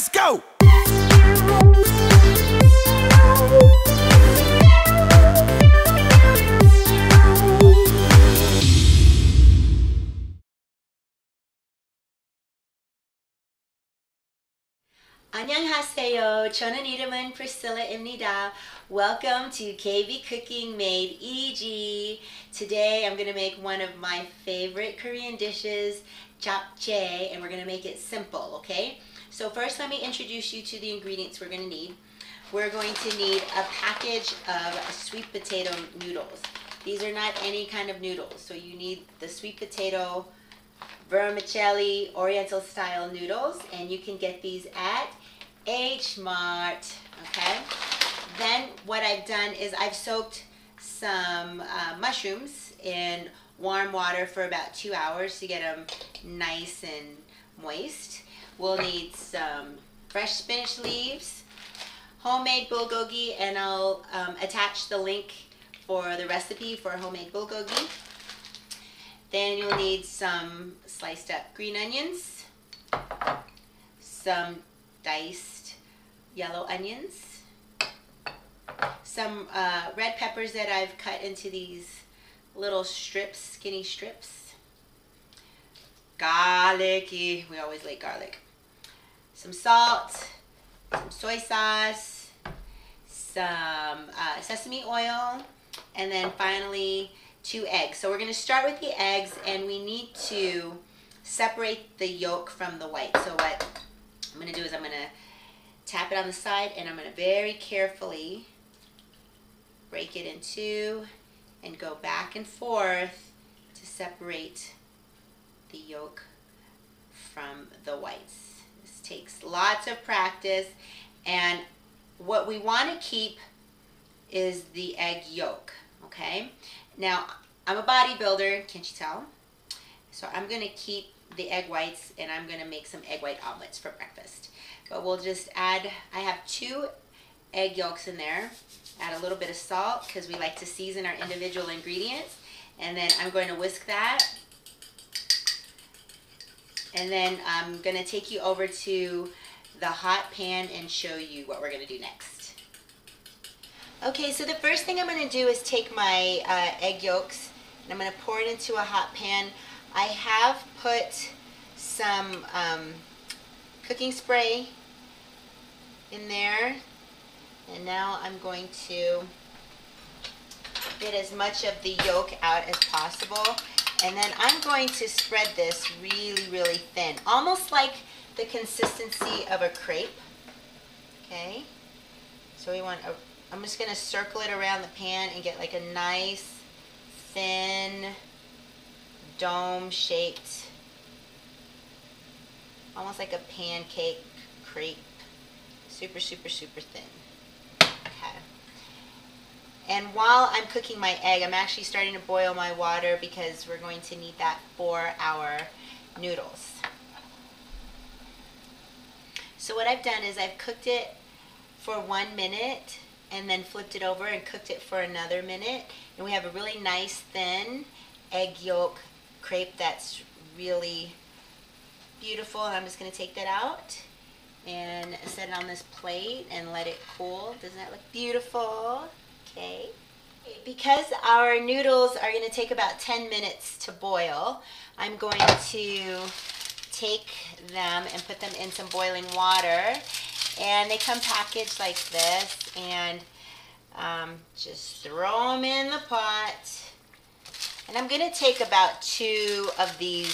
Let's go! 안녕하세요. 저는 이름은 Priscilla입니다. Welcome to KB Cooking Made Easy. Today I'm going to make one of my favorite Korean dishes, Japchae, and we're going to make it simple, okay? So first let me introduce you to the ingredients we're going to need. We're going to need a package of sweet potato noodles. These are not any kind of noodles, so you need the sweet potato vermicelli Oriental style noodles, and you can get these at H Mart, okay? Then what I've done is I've soaked some mushrooms in warm water for about 2 hours to get them nice and moist. We'll need some fresh spinach leaves, homemade bulgogi, and I'll attach the link for the recipe for homemade bulgogi. Then you'll need some sliced up green onions, some diced yellow onions, some red peppers that I've cut into these little strips, skinny strips, garlic, we always like garlic, some salt, some soy sauce, some sesame oil, and then finally 2 eggs. So we're going to start with the eggs, and we need to separate the yolk from the white. So what I'm going to do is I'm going to tap it on the side, and I'm going to very carefully break it in 2 and go back and forth to separate the yolk from the whites. This takes lots of practice, and what we want to keep is the egg yolk, okay? Now, I'm a bodybuilder, can't you tell? So I'm going to keep the egg whites, and I'm going to make some egg white omelets for breakfast. But we'll just add, I have 2 egg yolks in there. Add a little bit of salt because we like to season our individual ingredients. And then I'm going to whisk that. And then I'm going to take you over to the hot pan and show you what we're going to do next. Okay, so the first thing I'm going to do is take my egg yolks, and I'm going to pour it into a hot pan. I have put some cooking spray in there, and now I'm going to get as much of the yolk out as possible, and then I'm going to spread this really, really thin, almost like the consistency of a crepe. Okay, so we want a I'm just going to circle it around the pan and get like a nice, thin, dome-shaped, almost like a pancake crepe. Super, super, super thin. Okay. And while I'm cooking my egg, I'm actually starting to boil my water because we're going to need that for our noodles. So what I've done is I've cooked it for 1 minute, and then flipped it over and cooked it for another minute. And we have a really nice thin egg yolk crepe that's really beautiful. And I'm just going to take that out and set it on this plate and let it cool. Doesn't that look beautiful? Okay. Because our noodles are going to take about 10 minutes to boil, I'm going to take them and put them in some boiling water. And they come packaged like this, and just throw them in the pot. And I'm going to take about 2 of these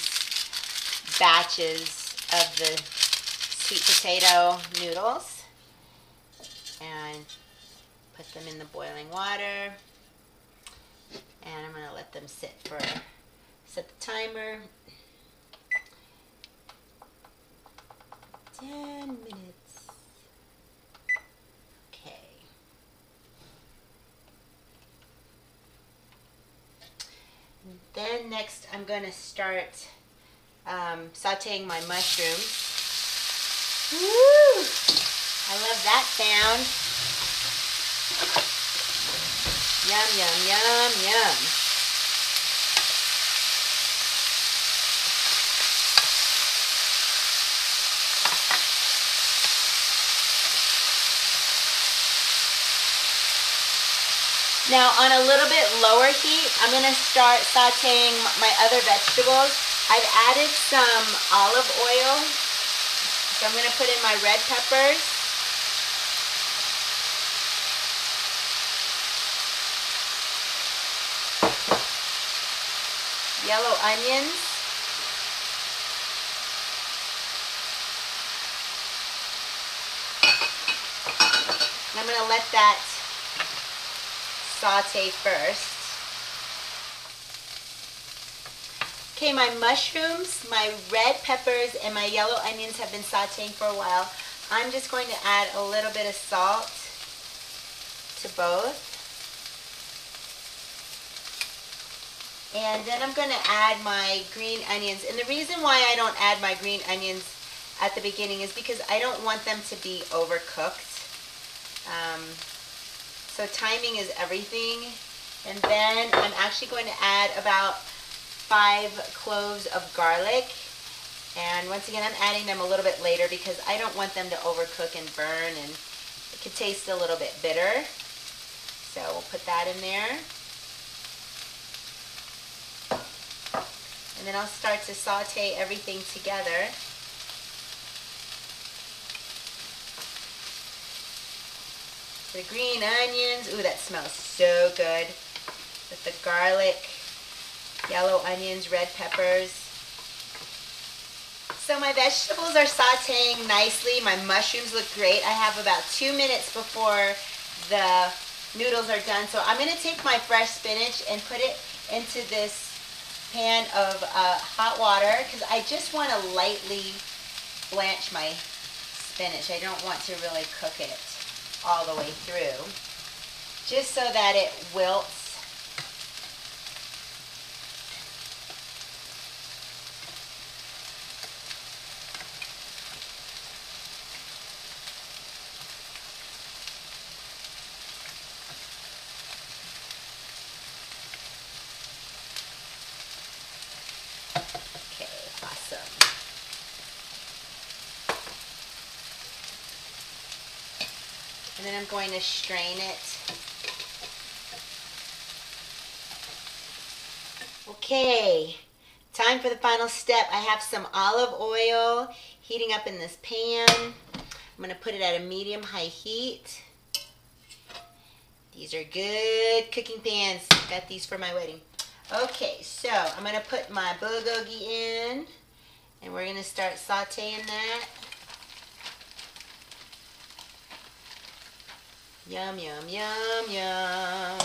batches of the sweet potato noodles and put them in the boiling water. And I'm going to let them set the timer. 10 minutes. Then next I'm going to start sauteing my mushrooms. Woo! I love that sound. Yum, yum, yum, yum. Now on a little bit lower heat, I'm going to start sauteing my other vegetables. I've added some olive oil. So I'm going to put in my red peppers. Yellow onions. And I'm going to let that saute first. Okay, my mushrooms, my red peppers, and my yellow onions have been sauteing for a while. I'm just going to add a little bit of salt to both. And then I'm going to add my green onions. And the reason why I don't add my green onions at the beginning is because I don't want them to be overcooked. So timing is everything. And then I'm actually going to add about 5 cloves of garlic. And once again, I'm adding them a little bit later because I don't want them to overcook and burn, and it could taste a little bit bitter. So we'll put that in there. And then I'll start to saute everything together. The green onions, ooh, that smells so good. With the garlic, yellow onions, red peppers. So my vegetables are sauteing nicely. My mushrooms look great. I have about 2 minutes before the noodles are done. So I'm going to take my fresh spinach and put it into this pan of hot water because I just want to lightly blanch my spinach. I don't want to really cook it all the way through, just so that it wilts. Okay, awesome. And then I'm going to strain it. Okay, time for the final step. I have some olive oil heating up in this pan. I'm going to put it at a medium-high heat. These are good cooking pans. Got these for my wedding. Okay, so I'm going to put my bulgogi in, and we're going to start sauteing that. Yum, yum, yum, yum.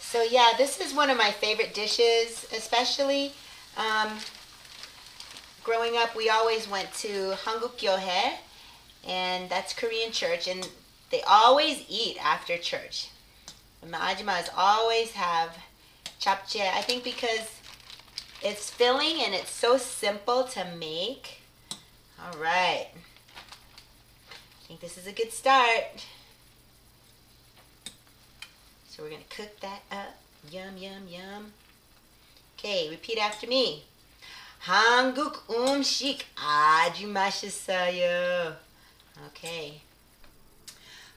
So yeah, this is one of my favorite dishes, especially growing up. We always went to Hanguk-gyohae, and that's Korean church, and they always eat after church. And my ajumas always have Japchae, I think because it's filling and it's so simple to make. All right. I think this is a good start. So we're going to cook that up. Yum, yum, yum. Okay, repeat after me. Hanguk umshik aju mashisayo. Okay.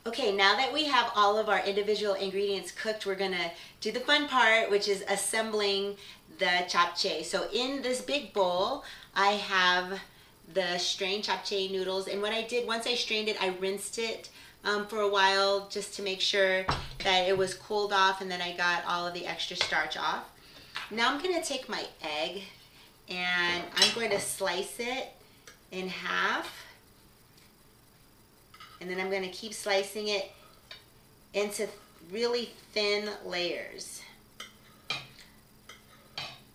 Okay, now that we have all of our individual ingredients cooked, we're going to do the fun part, which is assembling the japchae. So in this big bowl, I have the strained japchae noodles. And what I did, once I strained it, I rinsed it for a while just to make sure that it was cooled off and then I got all of the extra starch off. Now I'm going to take my egg and I'm going to slice it in half. And then I'm going to keep slicing it into really thin layers.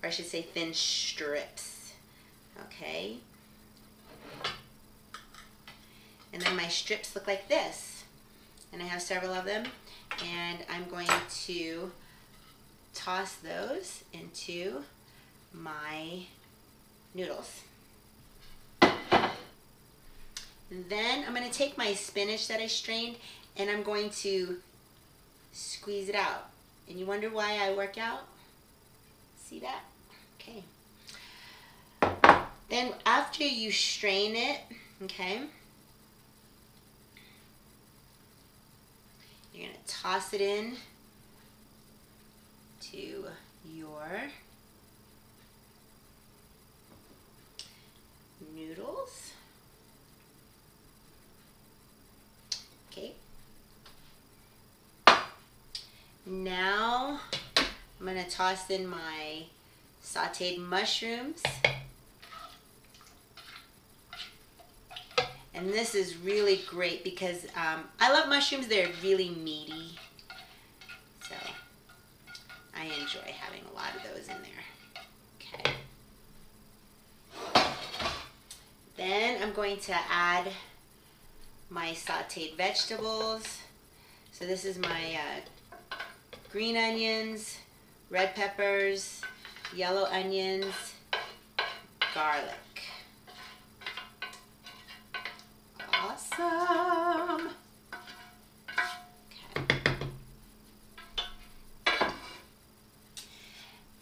Or I should say thin strips. Okay. And then my strips look like this. And I have several of them. And I'm going to toss those into my noodles. Then I'm going to take my spinach that I strained and I'm going to squeeze it out. And you wonder why I work out? See that? Okay. Then after you strain it, okay, you're going to toss it in to your noodles. Okay. Now I'm going to toss in my sauteed mushrooms. And this is really great because I love mushrooms. They're really meaty. So I enjoy having a lot of those in there. Okay. Then I'm going to add my sauteed vegetables. So this is my green onions, red peppers, yellow onions, garlic. Awesome. Okay.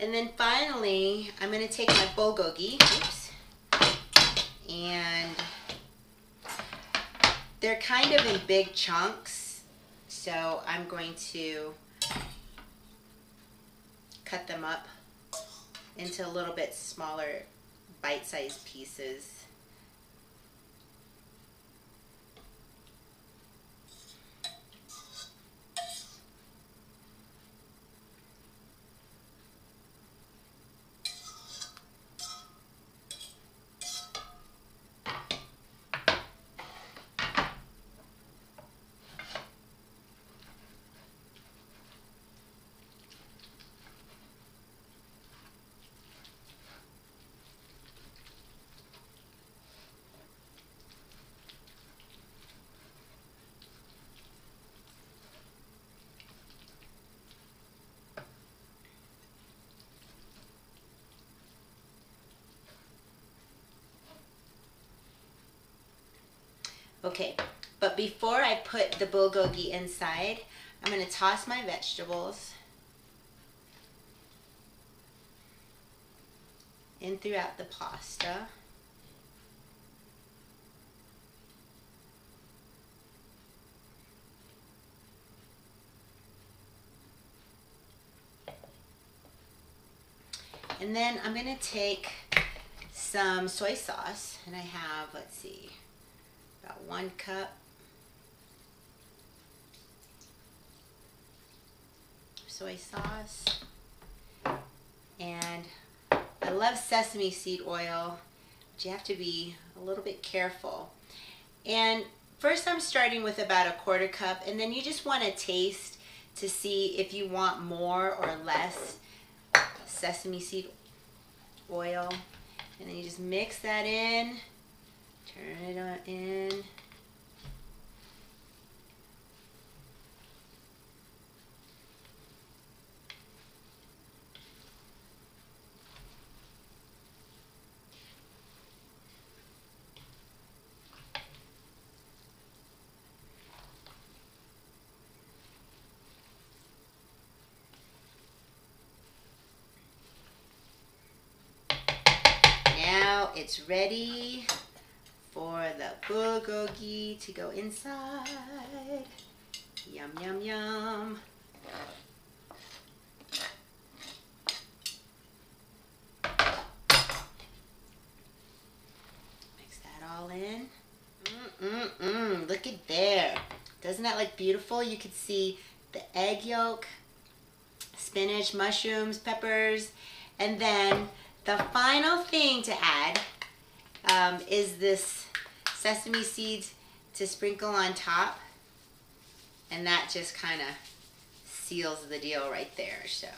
And then finally, I'm going to take my bulgogi, oops, and they're kind of in big chunks, so I'm going to cut them up into a little bit smaller bite-sized pieces. Okay, but before I put the bulgogi inside, I'm going to toss my vegetables in throughout the pasta. And then I'm going to take some soy sauce, and I have, let's see, about 1 cup. Soy sauce. And I love sesame seed oil, but you have to be a little bit careful. And first I'm starting with about 1/4 cup, and then you just want to taste to see if you want more or less sesame seed oil. And then you just mix that in, turn it on in. Now it's ready for the bulgogi to go inside. Yum, yum, yum. Mix that all in. Look at there. Doesn't that look beautiful? You could see the egg yolk, spinach, mushrooms, peppers, and then the final thing to add is this sesame seeds to sprinkle on top, and that just kind of seals the deal right there. So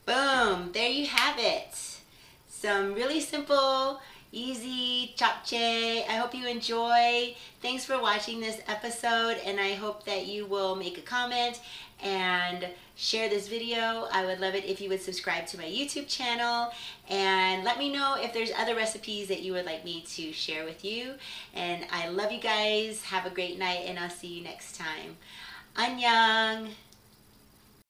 boom, there you have it. Some really simple, easy japchae. I hope you enjoy. Thanks for watching this episode, and I hope that you will make a comment and share this video. I would love it if you would subscribe to my YouTube channel, and let me know if there's other recipes that you would like me to share with you. And I love you guys. Have a great night, and I'll see you next time. Annyeong!